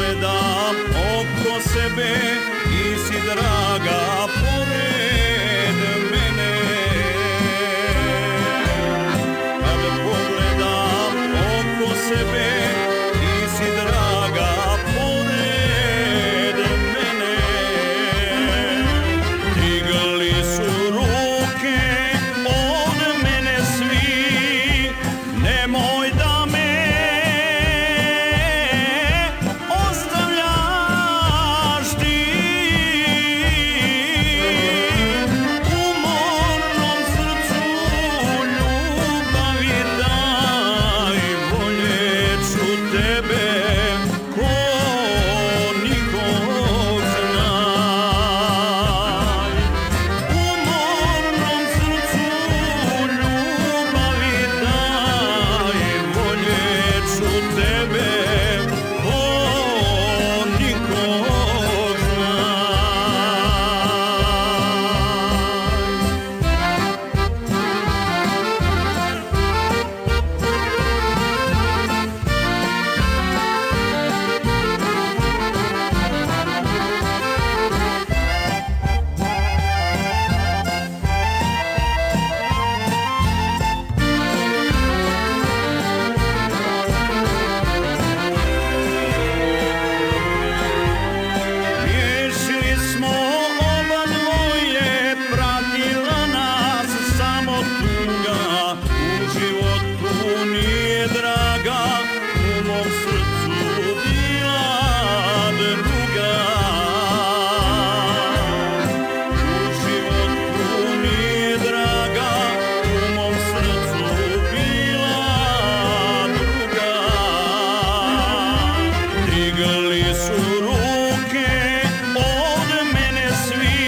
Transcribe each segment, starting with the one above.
pogledam oko sebe, ti si draga pored mene. Kad pogledam oko sebe, ti si draga pored mene. Digali su ruke od mene svi, nemoj da me ostavljaš ti. U mornom srcu ljubavi daj, voljet ću tebe ko nikog znaj. U mornom srcu ljubavi daj, voljet ću tebe ko nikog znaj. Riješili smo oba dvoje, pratila nas samo tuga, u životu nije draga, u mom srcu bila druga. U životu nije draga, u mom srcu bila druga. Digali su ruke od mene svi,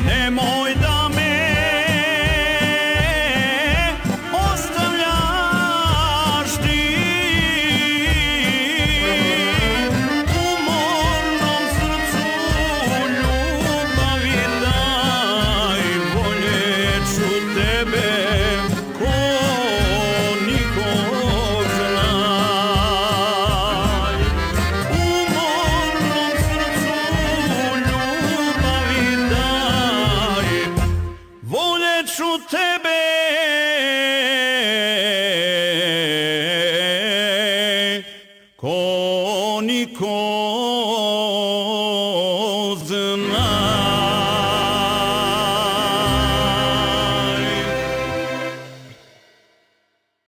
nemoj da me ostavljaš ti. U mornom srcu ljubavi daj, voljet ću tebe ko nikog znaj. U mornom srcu ljubavi daj, voljet ću tebe ko nikog